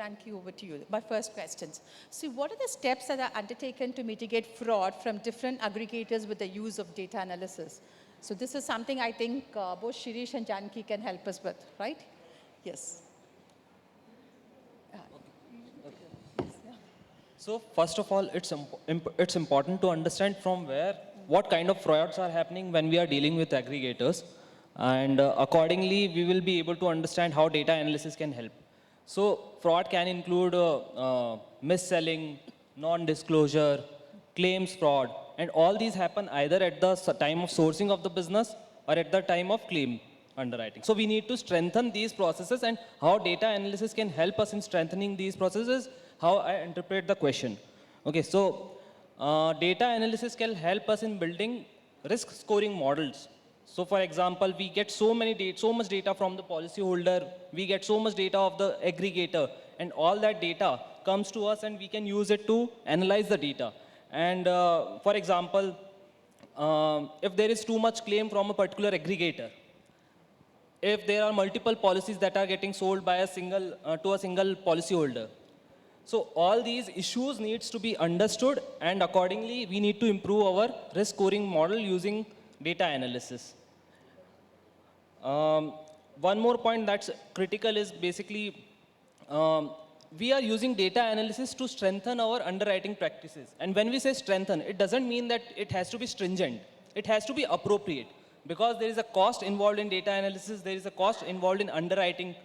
Janaki, over to you. My first questions. See, what are the steps that are undertaken to mitigate fraud from different aggregators with the use of data analysis? So this is something I think both Shirish and Janaki can help us with, right? Yes. So first of all, it's important to understand from where, what kind of frauds are happening when we are dealing with aggregators. And accordingly, we will be able to understand how data analysis can help. So fraud can include mis-selling, non-disclosure, claims fraud, and all these happen either at the time of sourcing of the business or at the time of claim underwriting. So we need to strengthen these processes, and how data analysis can help us in strengthening these processes, how I interpret the question. Okay, so data analysis can help us in building risk scoring models. So for example, we get so much data from the policyholder, we get so much data of the aggregator, and all that data comes to us and we can use it to analyze the data. And for example, if there is too much claim from a particular aggregator, if there are multiple policies that are getting sold by a single, to a single policyholder. So all these issues needs to be understood, and accordingly we need to improve our risk scoring model using data analysis. One more point that's critical is basically we are using data analysis to strengthen our underwriting practices. And when we say strengthen, it doesn't mean that it has to be stringent. It has to be appropriate, because there is a cost involved in data analysis, there is a cost involved in underwriting.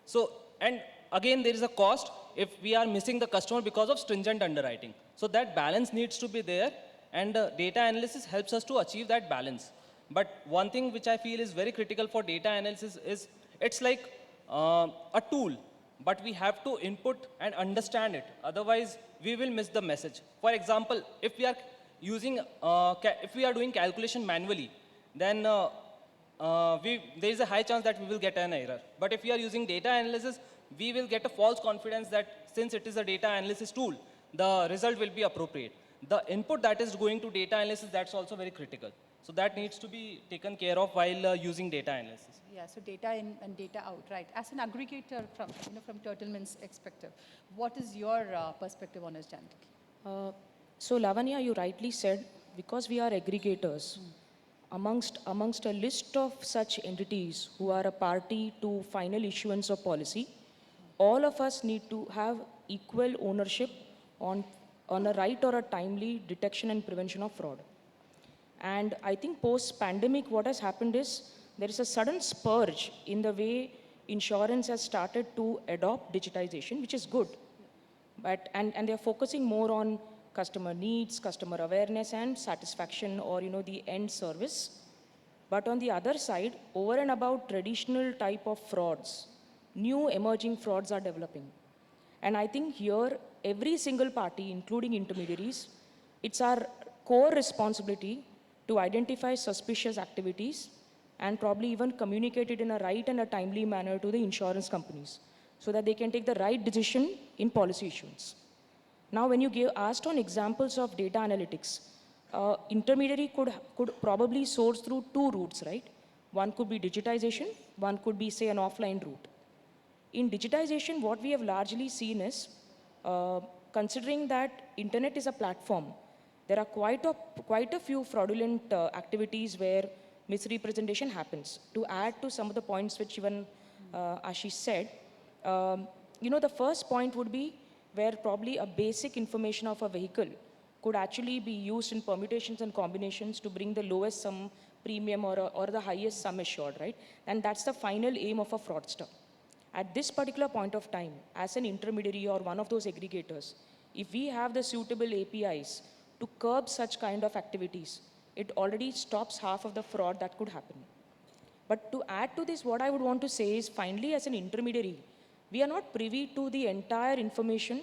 So, and again, there is a cost if we are missing the customer because of stringent underwriting. So that balance needs to be there, and data analysis helps us to achieve that balance. But one thing which I feel is very critical for data analysis is, it's like a tool, but we have to input and understand it. Otherwise, we will miss the message. For example, if we are using, if we are doing calculation manually, then there is a high chance that we will get an error. But if we are using data analysis, we will get a false confidence that since it is a data analysis tool, the result will be appropriate. The input that is going to data analysis, that's also very critical. So that needs to be taken care of while using data analysis. Yeah, so data in and data out, right? As an aggregator from, from Turtlemint's perspective, what is your perspective on this, Janaki? So Lavanya, you rightly said, because we are aggregators, amongst a list of such entities who are a party to final issuance of policy, all of us need to have equal ownership on a right or a timely detection and prevention of fraud. And I think post-pandemic, what has happened is there is a sudden spurge in the way insurance has started to adopt digitization, which is good. But, and they're focusing more on customer needs, customer awareness, and satisfaction, or the end service. But on the other side, over and above traditional type of frauds, new emerging frauds are developing. And I think here, every single party, including intermediaries, it's our core responsibility to identify suspicious activities and probably even communicate it in a right and a timely manner to the insurance companies so that they can take the right decision in policy issuance. Now, when you asked on examples of data analytics, intermediary could probably source through two routes, right? One could be digitization, one could be, say, an offline route. In digitization, what we have largely seen is, considering that internet is a platform, there are quite a few fraudulent activities where misrepresentation happens. To add to some of the points which even Ashish said, the first point would be where probably a basic information of a vehicle could actually be used in permutations and combinations to bring the lowest sum premium or the highest sum assured, right? And that's the final aim of a fraudster. At this particular point of time, as an intermediary or one of those aggregators, if we have the suitable APIs to curb such kind of activities, it already stops half of the fraud that could happen. But to add to this, what I would want to say is, finally, as an intermediary, we are not privy to the entire information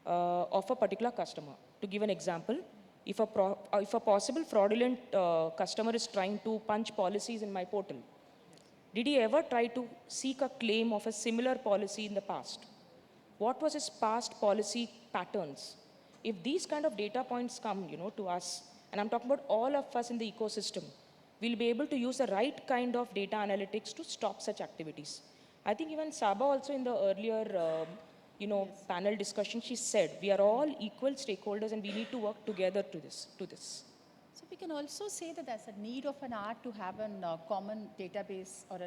of a particular customer. To give an example, if a possible fraudulent customer is trying to punch policies in my portal, did he ever try to seek a claim of a similar policy in the past? What was his past policy patterns? If these kind of data points come, to us, and I'm talking about all of us in the ecosystem, we'll be able to use the right kind of data analytics to stop such activities. I think even Saba also in the earlier panel discussion, she said, we are all equal stakeholders and we need to work together to this. So we can also say that there's a need of an hour to have a common database or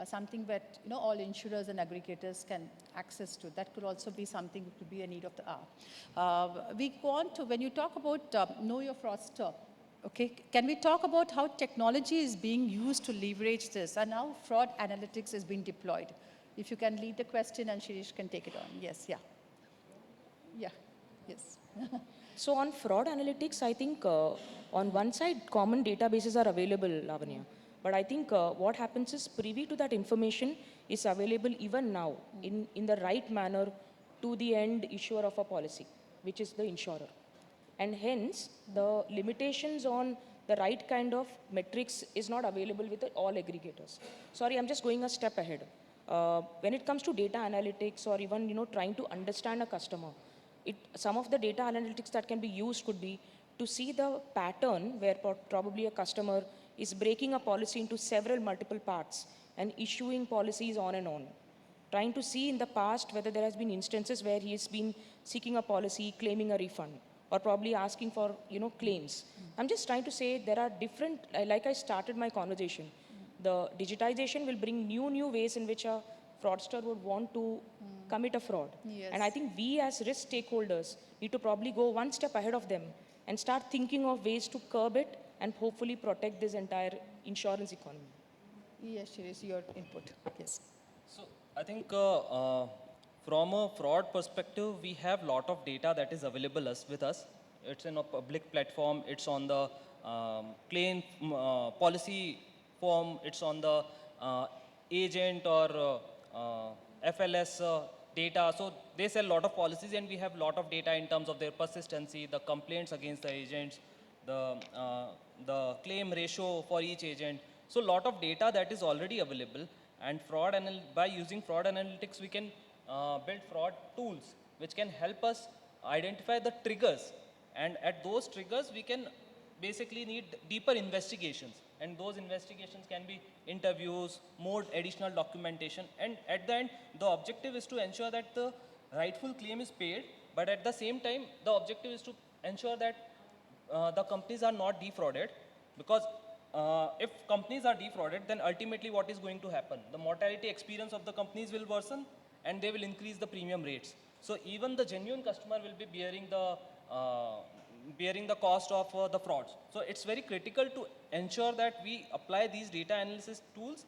something that all insurers and aggregators can access to. That could also be something that could be a need of the hour. We go on to, when you talk about know your fraudster, okay, can we talk about how technology is being used to leverage this and how fraud analytics is being deployed? If you can lead the question and Shirish can take it on. Yes, yeah. Yeah, yes. So on fraud analytics, I think on one side, common databases are available, Lavanya. But I think what happens is privy to that information is available even now in the right manner to the end issuer of a policy, which is the insurer. And hence, the limitations on the right kind of metrics is not available with all aggregators. Sorry, I'm just going a step ahead. When it comes to data analytics or even trying to understand a customer, some of the data analytics that can be used could be to see the pattern where probably a customer is breaking a policy into several multiple parts and issuing policies on and on. Trying to see in the past whether there has been instances where he has been seeking a policy, claiming a refund, or probably asking for claims. I'm just trying to say there are different, like I started my conversation, the digitization will bring new ways in which a fraudster would want to commit a fraud. Yes. And I think we as risk stakeholders need to probably go one step ahead of them and start thinking of ways to curb it and hopefully protect this entire insurance economy. Yes, Shirish, your input. Yes. So I think from a fraud perspective, we have lot of data that is available with us. It's in a public platform. It's on the claim policy form. It's on the agent or FLS data. So they sell a lot of policies, and we have a lot of data in terms of their persistency, the complaints against the agents, the claim ratio for each agent. So a lot of data that is already available. And by using fraud analytics, we can build fraud tools which can help us identify the triggers. And at those triggers, we can basically need deeper investigations. And those investigations can be interviews, more additional documentation. And at the end, the objective is to ensure that the rightful claim is paid. But at the same time, the objective is to ensure that the companies are not defrauded, because if companies are defrauded, then ultimately what is going to happen? The mortality experience of the companies will worsen and they will increase the premium rates. So even the genuine customer will be bearing the cost of the frauds. So it's very critical to ensure that we apply these data analysis tools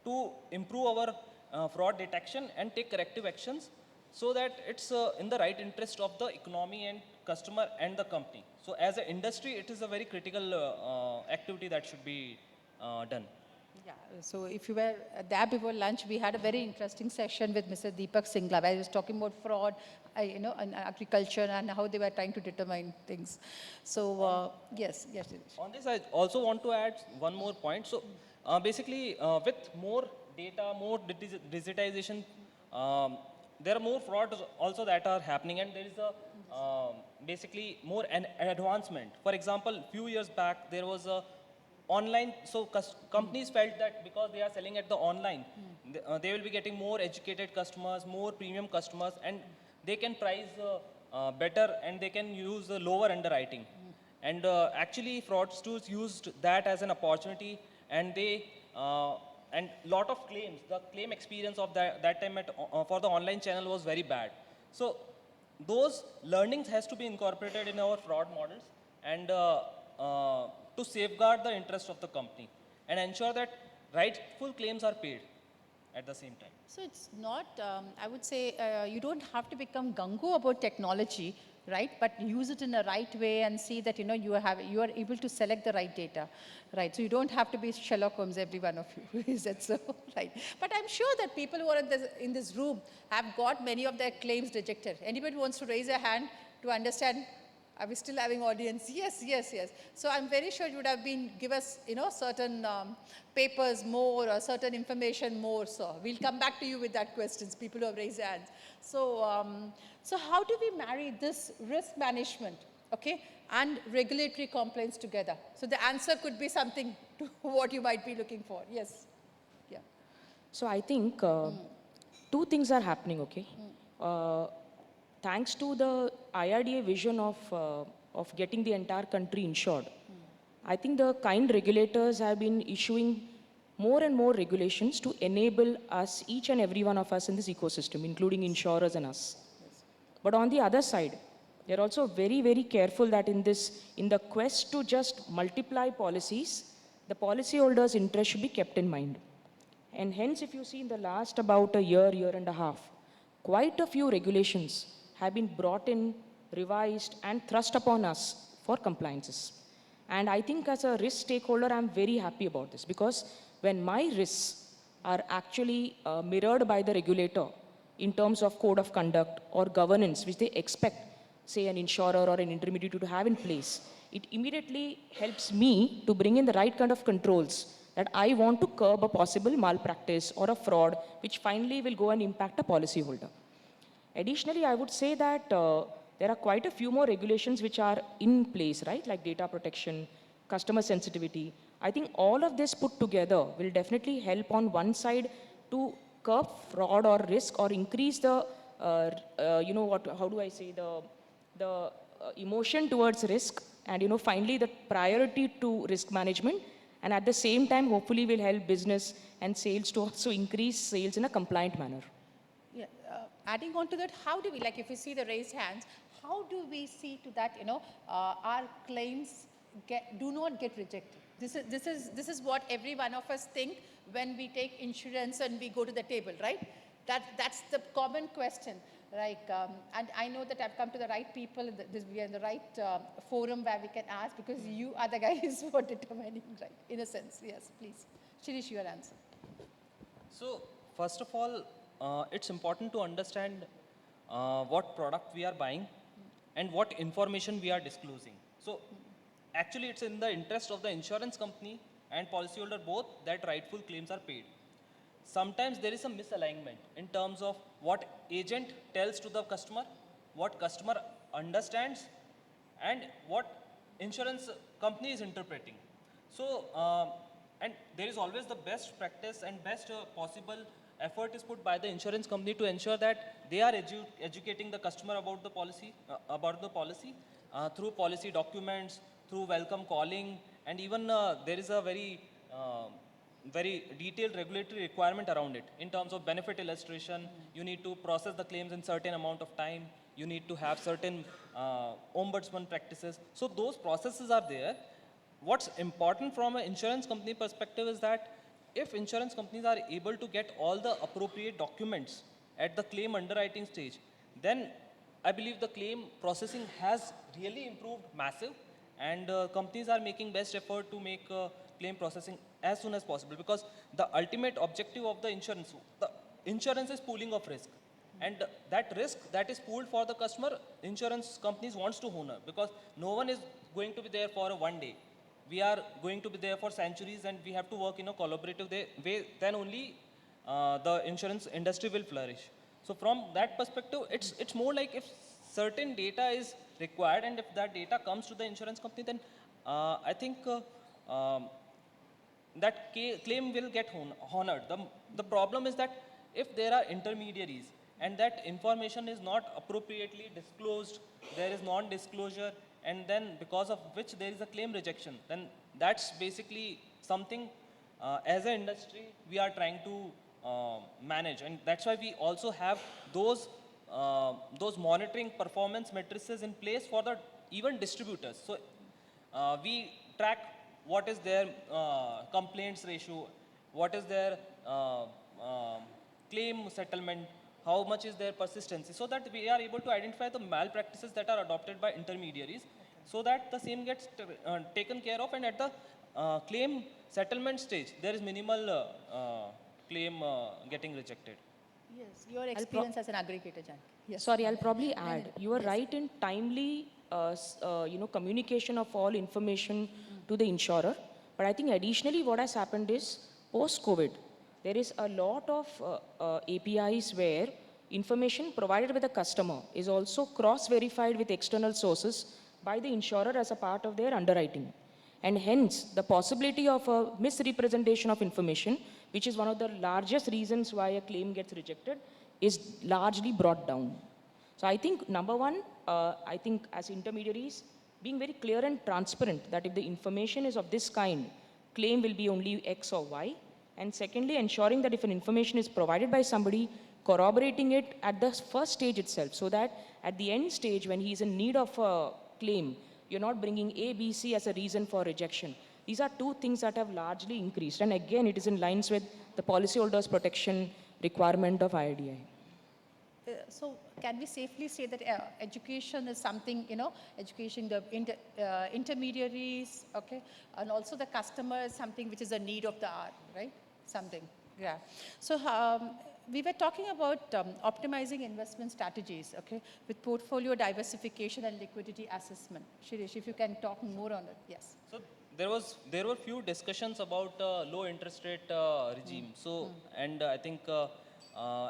to improve our fraud detection and take corrective actions, so that it's in the right interest of the economy and customer and the company. So as an industry, it is a very critical activity that should be done. Yeah, so if you were there before lunch, we had a very interesting session with Mr. Deepak Singla, where he was talking about fraud, in agriculture and how they were trying to determine things. So yes. On this, I also want to add one more point. So basically, with more data, more digitization, there are more frauds also that are happening, and there is a basically more an advancement. For example, few years back, there was a online, so companies felt that because they are selling at the online, they will be getting more educated customers, more premium customers, and they can price better, and they can use lower underwriting. And actually, fraudsters used that as an opportunity, and they and lot of claims, the claim experience of that time for the online channel was very bad. So those learnings has to be incorporated in our fraud models, and to safeguard the interest of the company and ensure that rightful claims are paid at the same time. So it's not, I would say, you don't have to become gung-ho about technology, right? But use it in a right way and see that you are able to select the right data, right? So you don't have to be Sherlock Holmes, every one of you. Is that so? Right. But I'm sure that people who are in this room have got many of their claims rejected. Anybody who wants to raise a hand to understand? Are we still having audience? Yes. So I'm very sure you would have give us, certain papers more or certain information more. So we'll come back to you with that questions, people who have raised their hands. So, so how do we marry this risk management, okay, and regulatory compliance together? So the answer could be something to what you might be looking for. Yes. Yeah. So I think two things are happening, okay? uh, thanks to the IRDA vision of getting the entire country insured, I think the kind regulators have been issuing more and more regulations to enable us, each and every one of us in this ecosystem, including insurers and us. But on the other side, they're also very, very careful that in the quest to just multiply policies, the policyholders' interest should be kept in mind. And hence, if you see in the last about a year, year and a half, quite a few regulations have been brought in, revised, and thrust upon us for compliances. And I think as a risk stakeholder, I'm very happy about this because when my risks are actually mirrored by the regulator in terms of code of conduct or governance, which they expect, say, an insurer or an intermediary to have in place, it immediately helps me to bring in the right kind of controls that I want to curb a possible malpractice or a fraud, which finally will go and impact a policyholder. Additionally, I would say that there are quite a few more regulations which are in place, right? Like data protection, customer sensitivity. I think all of this put together will definitely help on one side to curb fraud or risk or increase the, how do I say, the emotion towards risk and, finally the priority to risk management. And at the same time, hopefully will help business and sales to also increase sales in a compliant manner. Yeah, adding on to that, how do we, like if you see the raised hands, how do we see to that, our claims do not get rejected? This is what every one of us think when we take insurance and we go to the table, right? That's the common question. Like, and I know that I've come to the right people, we are in the right forum where we can ask because you are the guys who are determining, right? In a sense, yes, please. Shirish, your answer. So, first of all, it's important to understand what product we are buying and what information we are disclosing. So, actually, it's in the interest of the insurance company and policyholder both that rightful claims are paid. Sometimes there is a misalignment in terms of what agent tells to the customer, what customer understands, and what insurance company is interpreting. So, and there is always the best practice and best possible effort is put by the insurance company to ensure that they are educating the customer about the policy, through policy documents, through welcome calling, and even there is a very detailed regulatory requirement around it in terms of benefit illustration. You need to process the claims in certain amount of time. You need to have certain ombudsman practices. So those processes are there. What's important from an insurance company perspective is that if insurance companies are able to get all the appropriate documents at the claim underwriting stage, then I believe the claim processing has really improved massive, and companies are making best effort to make claim processing as soon as possible, because the ultimate objective of the insurance is pooling of risk, and that risk that is pooled for the customer, insurance companies wants to honor, because no one is going to be there for a one day. We are going to be there for centuries, and we have to work in a collaborative way, then only the insurance industry will flourish. So from that perspective, it's more like if certain data is required and if that data comes to the insurance company, then I think that claim will get honored. The problem is that if there are intermediaries and that information is not appropriately disclosed, there is non-disclosure, and then because of which there is a claim rejection, then that's basically something as an industry we are trying to manage, and that's why we also have those monitoring performance matrices in place for the even distributors. So we track what is their complaints ratio, what is their claim settlement, how much is their persistency, so that we are able to identify the malpractices that are adopted by intermediaries, so that the same gets taken care of, and at the claim settlement stage, there is minimal claim getting rejected. Yes, your experience as an aggregator, Janaki. Yes. Sorry, I'll probably add. You are right in timely, communication of all information to the insurer. But I think additionally, what has happened is post-COVID, there is a lot of APIs where information provided by the customer is also cross-verified with external sources by the insurer as a part of their underwriting. And hence, the possibility of a misrepresentation of information, which is one of the largest reasons why a claim gets rejected, is largely brought down. So I think number one, I think as intermediaries, being very clear and transparent that if the information is of this kind, claim will be only X or Y. And secondly, ensuring that if an information is provided by somebody, corroborating it at the first stage itself, so that at the end stage, when he is in need of a claim, you're not bringing A, B, C as a reason for rejection. These are two things that have largely increased. And again, it is in lines with the policyholders' protection requirement of IRDI. So can we safely say that education is something, education, the intermediaries, okay, and also the customer is something which is a need of the hour, right? Something, yeah. So we were talking about optimizing investment strategies, okay, with portfolio diversification and liquidity assessment. Shirish, if you can talk more on it, yes. So there were few discussions about low interest rate regime. So and I think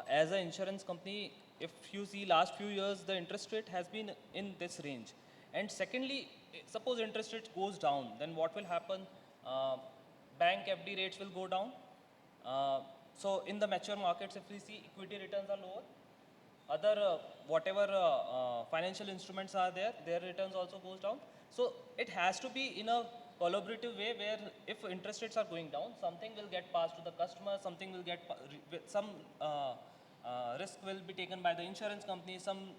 as an insurance company, if you see last few years, the interest rate has been in this range. And secondly, suppose interest rate goes down, then what will happen? Bank FD rates will go down. So in the mature markets, if we see equity returns are lower, other whatever financial instruments are there, their returns also goes down. So it has to be in a collaborative way where if interest rates are going down, something will get passed to the customer, something will get some risk will be taken by the insurance company, some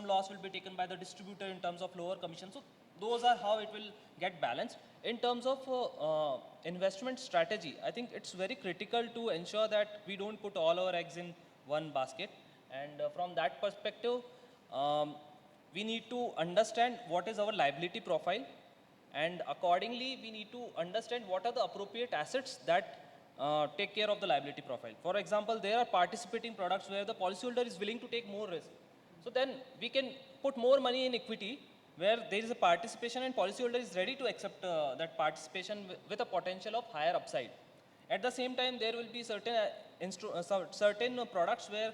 loss will be taken by the distributor in terms of lower commission. So those are how it will get balanced. In terms of investment strategy, I think it's very critical to ensure that we don't put all our eggs in one basket. And from that perspective, we need to understand what is our liability profile, and accordingly we need to understand what are the appropriate assets that take care of the liability profile. For example, there are participating products where the policyholder is willing to take more risk. So then we can put more money in equity where there is a participation and policyholder is ready to accept that participation with a potential of higher upside. At the same time, there will be certain products where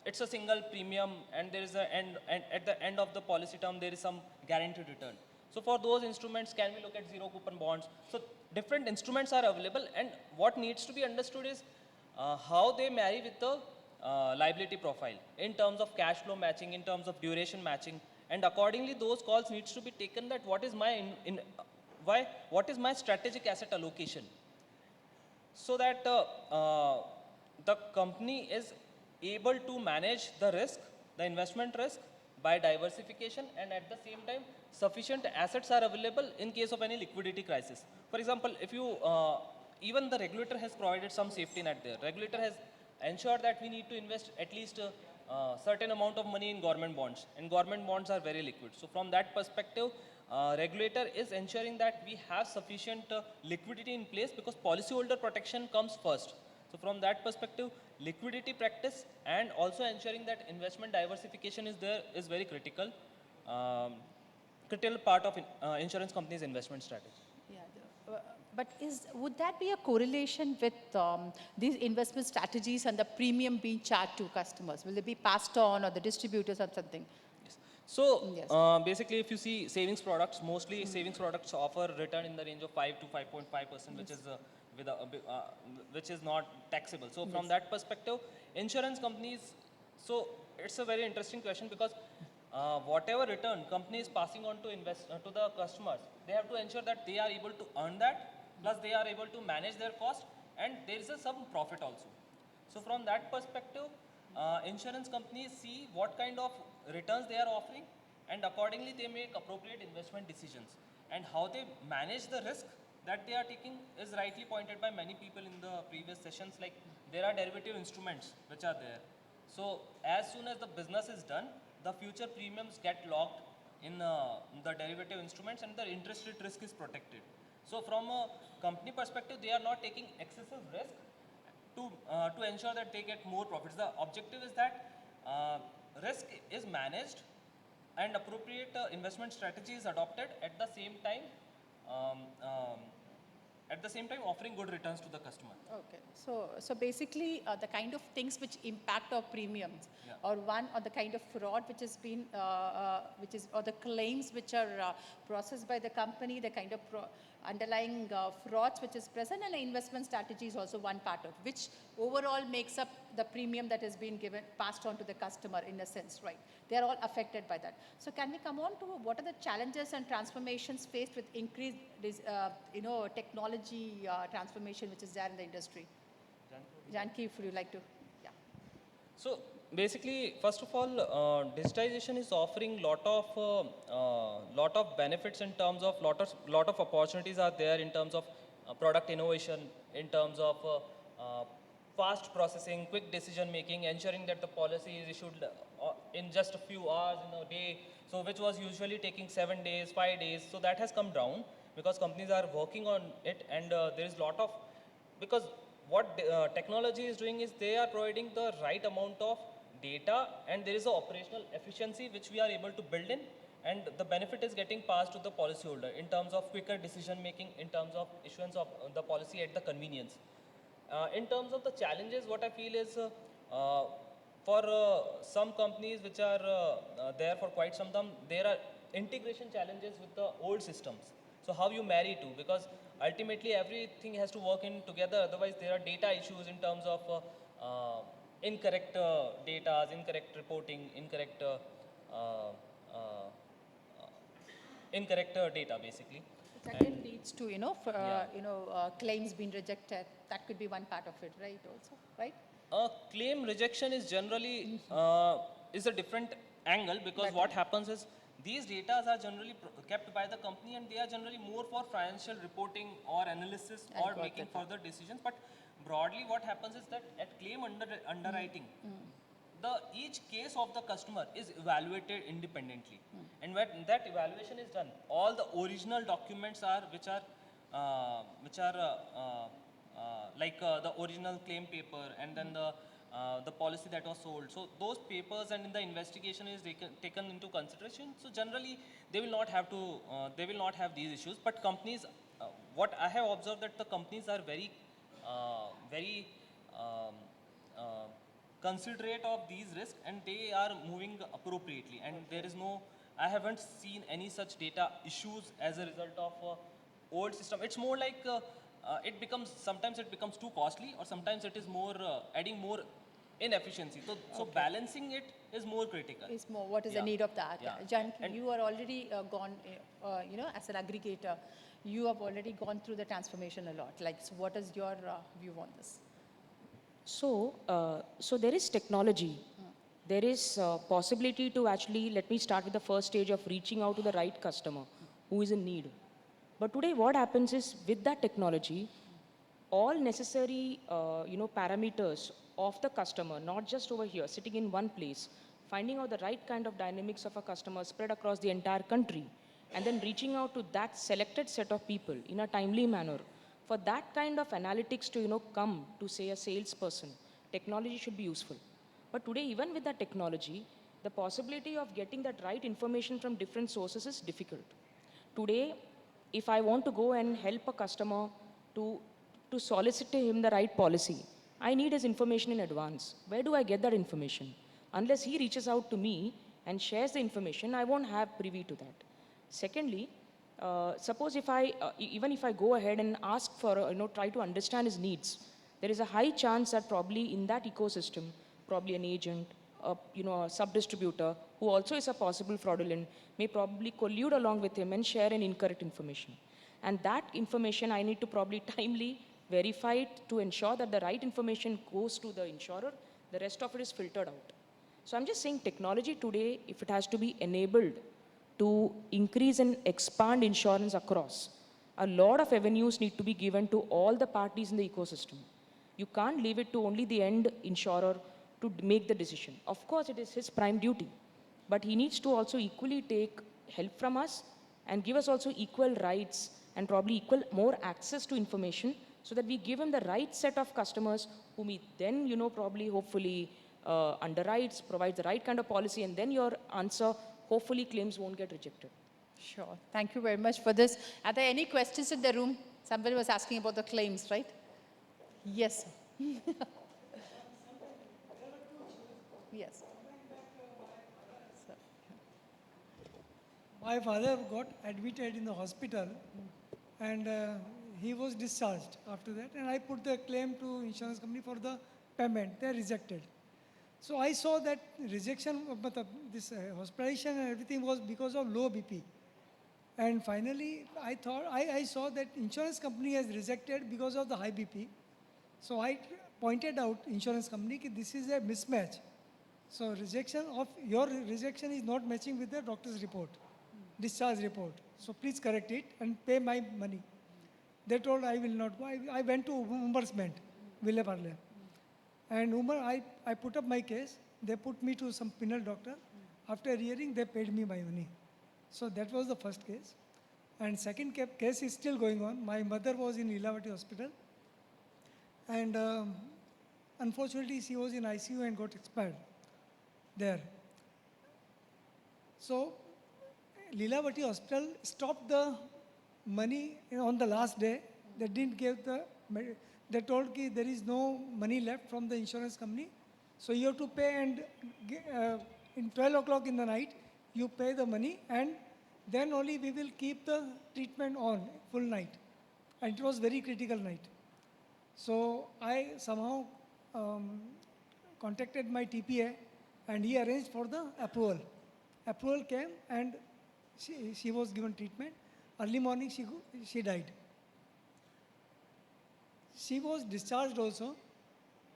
it's a single premium and there is and at the end of the policy term there is some guaranteed return. So for those instruments, can we look at zero coupon bonds? So different instruments are available, and what needs to be understood is how they marry with the liability profile in terms of cash flow matching, in terms of duration matching, and accordingly those calls needs to be taken that what is my what is my strategic asset allocation, so that the company is able to manage the risk, the investment risk by diversification, and at the same time sufficient assets are available in case of any liquidity crisis. For example, if you even the regulator has provided some safety net there. Regulator has ensured that we need to invest at least certain amount of money in government bonds, and government bonds are very liquid. So from that perspective, regulator is ensuring that we have sufficient liquidity in place, because policyholder protection comes first. So from that perspective, liquidity practice and also ensuring that investment diversification is there is very critical, critical part of insurance companies' investment strategy. Yeah, but would that be a correlation with these investment strategies and the premium being charged to customers? Will it be passed on, or the distributors or something? Yes. So basically, if you see savings products, mostly savings products offer return in the range of 5 to 5.5%, which is which is not taxable. So from that perspective, insurance companies, so it's a very interesting question, because whatever return company is passing on to to the customers, they have to ensure that they are able to earn that, plus they are able to manage their cost, and there is some profit also. So from that perspective, insurance companies see what kind of returns they are offering, and accordingly they make appropriate investment decisions. And how they manage the risk that they are taking is rightly pointed by many people in the previous sessions. Like, there are derivative instruments which are there. So as soon as the business is done, the future premiums get locked in the derivative instruments, and the interest rate risk is protected. So from a company perspective, they are not taking excessive risk to ensure that they get more profits. The objective is that risk is managed and appropriate investment strategy is adopted. At the same time, at the same time offering good returns to the customer. Okay, so basically the kind of things which impact our premiums, Yeah. or the kind of fraud which has been, or the claims which are processed by the company, the kind of underlying frauds which is present, and the investment strategy is also one part of which overall makes up the premium that has been passed on to the customer in a sense, right? They are all affected by that. So can we come on to what are the challenges and transformations faced with increased, technology transformation which is there in the industry? Janaki, if you like to, yeah. So basically, first of all, digitization is offering lot of benefits in terms of lot of opportunities are there in terms of product innovation, in terms of fast processing, quick decision making, ensuring that the policy is issued in just a few hours in a day. So which was usually taking 7 days, 5 days. So that has come down because companies are working on it, and there is lot of, because what technology is doing is they are providing the right amount of data, and there is a operational efficiency which we are able to build in, and the benefit is getting passed to the policyholder in terms of quicker decision making, in terms of issuance of the policy at the convenience. In terms of the challenges, what I feel is for some companies which are there for quite some time, there are integration challenges with the old systems. So how you marry two, because ultimately everything has to work in together, otherwise there are data issues in terms of incorrect data, incorrect reporting, incorrect data basically. That then leads to, Yeah. claims being rejected. That could be one part of it, right? Also, right? Claim rejection is generally is a different angle, because what happens is these data are generally kept by the company, and they are generally more for financial reporting or analysis or making further decisions. But broadly what happens is that at claim underwriting, each case of the customer is evaluated independently, and when that evaluation is done, all the original documents are like the original claim paper, and then the policy that was sold. So those papers and in the investigation is taken into consideration. So generally they will not have to they will not have these issues. But companies, what I have observed, that the companies are very um, uh, considerate of these risks, and they are moving appropriately, and there is no, I haven't seen any such data issues as a result of old system. It's more like it becomes, sometimes it becomes too costly, or sometimes it is more adding more inefficiency. So balancing it is more critical. Is more what is the Yeah. need of that. Yeah. Janaki, And- you are already gone, as an aggregator, you have already gone through the transformation a lot. Like, so what is your view on this? So there is technology. There is possibility to actually, let me start with the first stage of reaching out to the right customer who is in need. But today what happens is, with that technology, all necessary parameters of the customer, not just over here, sitting in one place, finding out the right kind of dynamics of a customer spread across the entire country, and then reaching out to that selected set of people in a timely manner. For that kind of analytics to come to, say, a salesperson, technology should be useful. But today, even with that technology, the possibility of getting that right information from different sources is difficult. Today, if I want to go and help a customer to, to solicit to him the right policy, I need his information in advance. Where do I get that information? Unless he reaches out to me and shares the information, I won't have privy to that. Secondly, suppose if even if I go ahead and ask for, try to understand his needs, there is a high chance that probably in that ecosystem, probably an agent, a sub-distributor, who also is a possible fraudulent, may probably collude along with him and share an incorrect information. And that information I need to probably timely verify it to ensure that the right information goes to the insurer, the rest of it is filtered out. So I'm just saying, technology today, if it has to be enabled to increase and expand insurance across, a lot of avenues need to be given to all the parties in the ecosystem. You can't leave it to only the end insurer to make the decision. Of course, it is his prime duty, but he needs to also equally take help from us and give us also equal rights and probably equal more access to information, so that we give him the right set of customers whom he then, probably hopefully underwrites, provides the right kind of policy, and then your answer, hopefully claims won't get rejected. Sure. Thank you very much for this. Are there any questions in the room? Somebody was asking about the claims, right? Yes. Yes. So, My father got admitted in the hospital and he was discharged after that, and I put the claim to insurance company for the payment. They rejected. So I saw that rejection, this hospitalization and everything was because of low BP. And finally, I saw that insurance company has rejected because of the high BP. So I pointed out insurance company that this is a mismatch. So your rejection is not matching with the doctor's report, discharge report. So please correct it and pay my money. They told I will not go. I went to ombudsman, Ville Parle. And I put up my case. They put me to some penal doctor. After hearing, they paid me my money. So that was the first case. And second case is still going on. My mother was in Lilavati hospital. And unfortunately, she was in ICU and got expired there. So Lilavati hospital stopped the money on the last day. They didn't give they told that there is no money left from the insurance company. So you have to pay, and in 12 o'clock in the night, you pay the money, and then only we will keep the treatment on full night. And it was very critical night. So I somehow contacted my TPA and he arranged for the approval. Approval came and she was given treatment. Early morning she died. She was discharged also.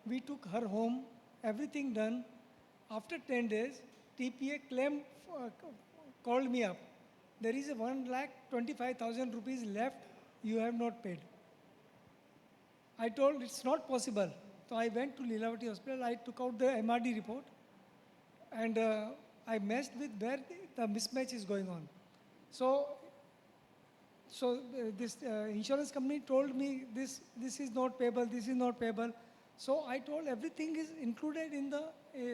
We took her home, everything done. After 10 days, TPA called me up. There is a 1,25,000 rupees left, you have not paid. I told it's not possible. So I went to Lilavati hospital, I took out the MRD report and I messed with where the mismatch is going on. So this insurance company told me this is not payable, this is not payable. So I told everything is included in the,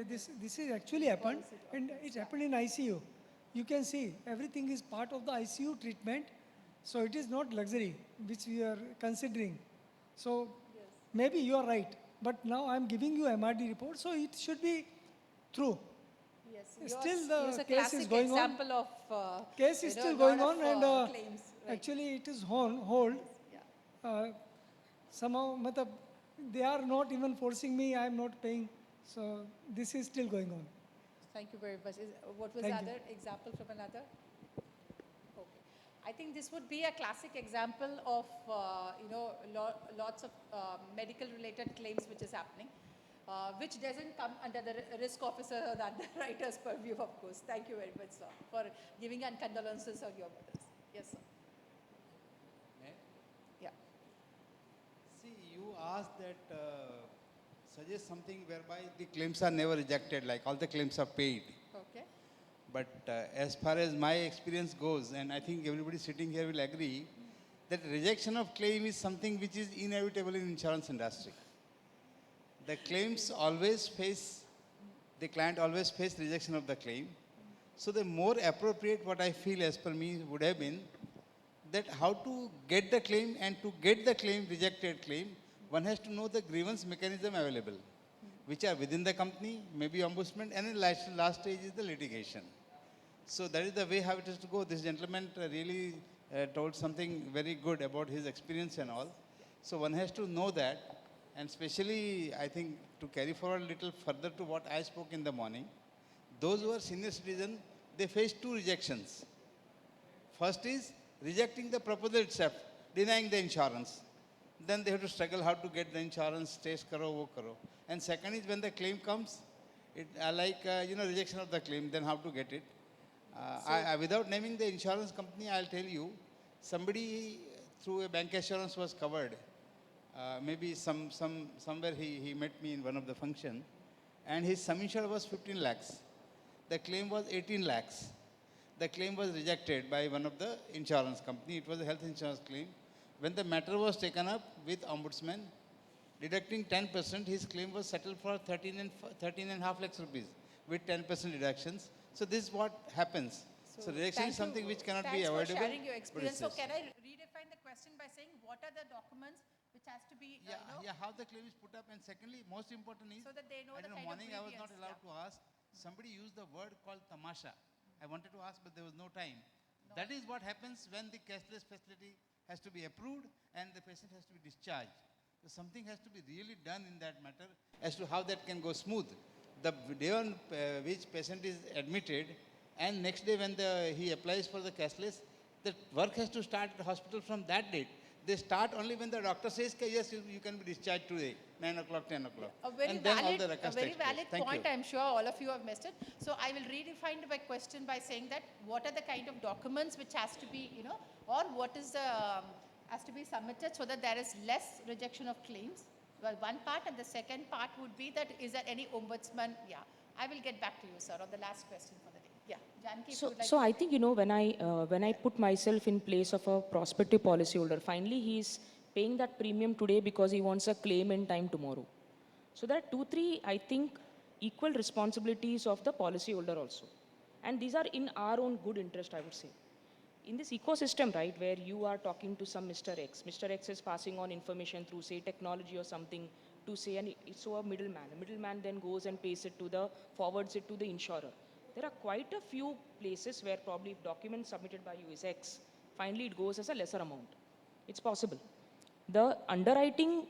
this is actually happened and it happened in ICU. You can see everything is part of the ICU treatment. So it is not luxury which we are considering. So maybe you are right, but now I am giving you MRD report, so it should be true. yes. Still Yours the a case is classic going on. example of Case is still lot going of, on and claims. Right. actually it is hold. Yeah. Somehow they are not even forcing me, I am not paying. So this is still going on. Thank you very much. What was Thank the you. other example from another? Okay. I think this would be a classic example of, lots of medical related claims which is happening, which doesn't come under the risk officer or the underwriter's purview, of course. Thank you very much, sir, for giving and condolences on your mothers. Yes, sir. Yeah. See, you asked that, suggest something whereby the claims are never rejected, like all the claims are paid. Okay. But as far as my experience goes, and I think everybody sitting here will agree, that rejection of claim is something which is inevitable in insurance industry. The claims always face, the client always face rejection of the claim. So the more appropriate, what I feel as per me would have been, that how to get the claim, and to get the claim, rejected claim, one has to know the grievance mechanism available, which are within the company, maybe ombudsman, and in last stage is the litigation. So that is the way how it has to go. This gentleman really told something very good about his experience and all. So one has to know that, and especially I think to carry forward a little further to what I spoke in the morning, those who are senior citizen, they face two rejections. First is rejecting the proposal itself, denying the insurance. Then they have to struggle how to get the insurance, test karo, wo karo. And second is when the claim comes, rejection of the claim, then how to get it. Without naming the insurance company, I'll tell you, somebody through a bank assurance was covered. Maybe somewhere he met me in one of the function, and his sum insured was 15 lakhs. The claim was 18 lakhs. The claim was rejected by one of the insurance company. It was a health insurance claim. When the matter was taken up with ombudsman, deducting 10%, his claim was settled for 13.5 lakhs rupees with 10% deductions. So this is what happens. So rejection is something which cannot be avoidable. Thanks for sharing your but experience. So it's- can I redefine the question? question by saying what are the documents which has to be, Yeah, how the claim is put up, and secondly, most important is, so that they know I the don't kind morning of I was not grievance, allowed to ask, somebody used the word called tamasha. I wanted to ask, but there was no time. That is what happens when the cashless facility has to be approved and the patient has to be discharged. So something has to be really done in that matter as to how that can go smooth. The day on which patient is admitted and next day when he applies for the cashless, the work has to start at the hospital from that date. They start only when the doctor says, yes, you can be discharged today, 9 o'clock, 10 o'clock. A very And then all valid, the a records very takes place. valid Thank point. you. I'm sure all of you have missed it. So I will redefine my question by saying that what are the kind of documents which has to be, or what is the has to be submitted so that there is less rejection of claims. Well, one part, and the second part would be that is there any ombudsman? Yeah, I will get back to you, sir, on the last question for the day. Yeah, Janaki, if you would like. So I think, when I put myself in place of a prospective policyholder, finally he is paying that premium today because he wants a claim in time tomorrow. So there are 2, 3, I think, equal responsibilities of the policyholder also. And these are in our own good interest, I would say. In this ecosystem, right, where you are talking to some Mr. X is passing on information through, say, technology or something to say, and so a middleman then goes and forwards it to the insurer. There are quite a few places where probably if document submitted by you is X, finally it goes as a lesser amount. It's possible. The underwriting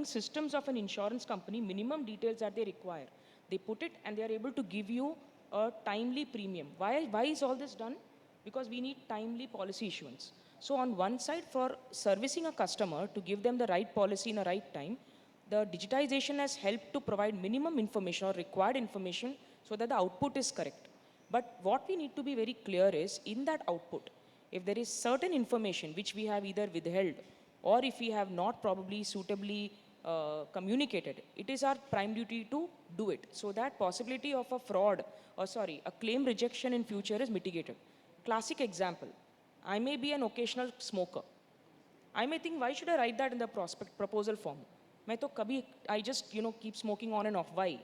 systems of an insurance company, minimum details that they require, they put it and they are able to give you a timely premium. Why is all this done? Because we need timely policy issuance. So on one side, for servicing a customer to give them the right policy in the right time, the digitization has helped to provide minimum information or required information so that the output is correct. But what we need to be very clear is, in that output, if there is certain information which we have either withheld or if we have not probably suitably communicated, it is our prime duty to do it so that possibility of a claim rejection in future is mitigated. Classic example, I may be an occasional smoker. I may think, why should I write that in the proposal form? I just keep smoking on and off. Why?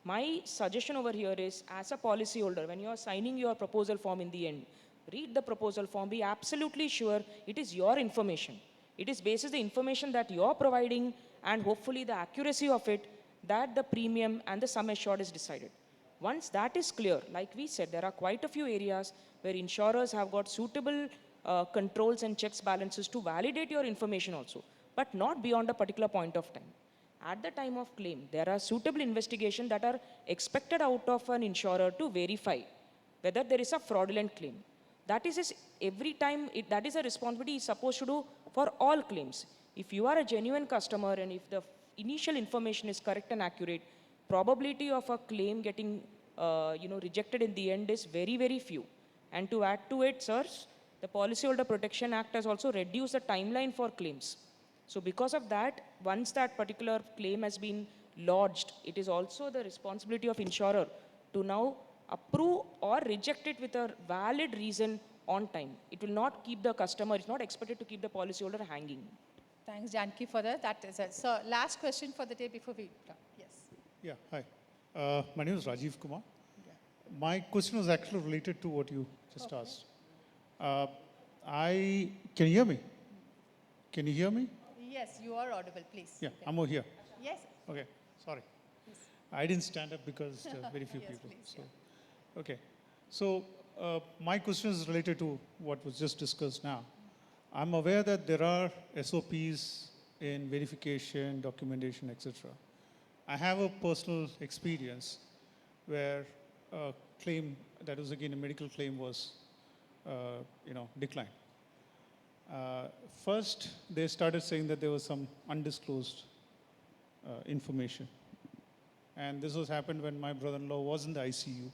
My suggestion over here is, as a policyholder, when you are signing your proposal form in the end, read the proposal form, be absolutely sure it is your information. It is based on the information that you are providing and hopefully the accuracy of it that the premium and the sum assured is decided. Once that is clear, like we said, there are quite a few areas where insurers have got suitable controls and checks balances to validate your information also, but not beyond a particular point of time. At the time of claim, there are suitable investigations that are expected out of an insurer to verify whether there is a fraudulent claim. That is every time, that is a responsibility is supposed to do for all claims. If you are a genuine customer and if the initial information is correct and accurate, probability of a claim getting rejected in the end is very, very few. And to add to it, sirs, the Policyholder Protection Act has also reduced the timeline for claims. So because of that, once that particular claim has been lodged, it is also the responsibility of insurer to now approve or reject it with a valid reason on time. It will not keep the customer, it's not expected to keep the policyholder hanging. Thanks, Janaki, for that. That is it. So last question for the day before we come. Yes. Yeah, hi. My name is Rajiv Kumar. My question was actually related to what you just asked. Can you hear me? Can you hear me? Yes, you are audible, please. Yeah, Okay. I'm over here. Yes. Okay, sorry. Please. I didn't stand up because very few Yes, people. please, So, okay. So my question is related to what was just discussed now. I'm aware that there are SOPs in verification, documentation, etc. I have a personal experience where a claim, that was again a medical claim, was declined. First, they started saying that there was some undisclosed information. And this was happened when my brother-in-law was in the ICU.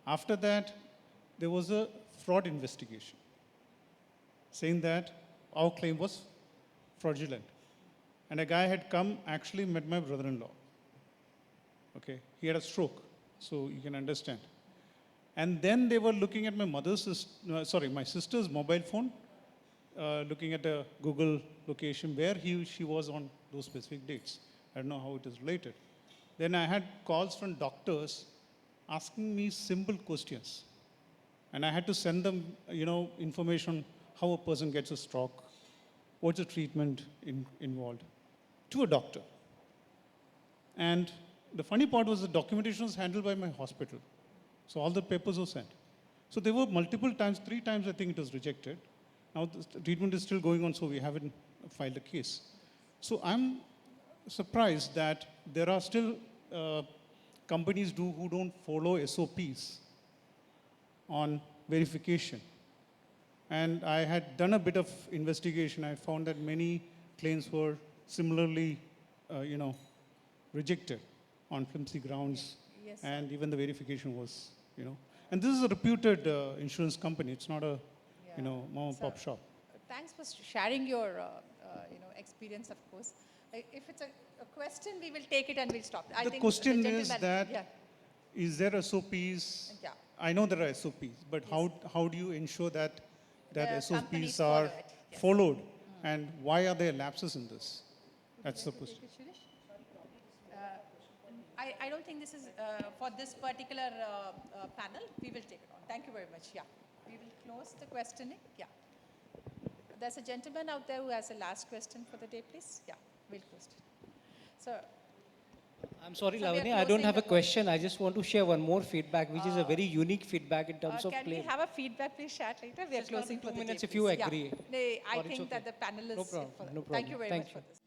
After that, there was a fraud investigation saying that our claim was fraudulent. And a guy had come, actually met my brother-in-law. Okay, he had a stroke, so you can understand. And then they were looking at my sister's mobile phone, looking at a Google location where she was on those specific dates. I don't know how it is related. Then I had calls from doctors asking me simple questions. And I had to send them, information, how a person gets a stroke, what's the treatment involved, to a doctor. And the funny part was the documentation was handled by my hospital. So all the papers were sent. So there were multiple times, 3 times I think it was rejected. Now the treatment is still going on, so we haven't filed a case. So I'm surprised that there are still companies who don't follow SOPs on verification. And I had done a bit of investigation. I found that many claims were similarly, rejected on flimsy grounds. Yes. And even the verification was, And this is a reputed insurance company. It's not a, mom and pop shop. Thanks for sharing your, experience, of course. If it's a question, we will take it and we'll stop. I The think question is gentleman- that, is there SOPs? Yeah. I know there are SOPs, but how do you ensure that The companies SOPs follow are it, yes. followed? And why are there lapses in this? That's the question. Shirish? I don't think this is for this particular panel. We will take it on. Thank you very much. Yeah. We will close the questioning. Yeah. There's a gentleman out there who has a last question for the day, please. Yeah, we'll close it. So, I'm sorry, So we are Lavanya, I don't closing have a the question. I just want to share one more feedback, which is a very unique feedback in terms of can we claim. have a feedback please shared later? We are Just gonna closing be for 2 the minutes day, if you please. Yeah. agree. No, I Or it's think okay. that the panelists. No problem, no Thank you problem. very Thank much you. for this.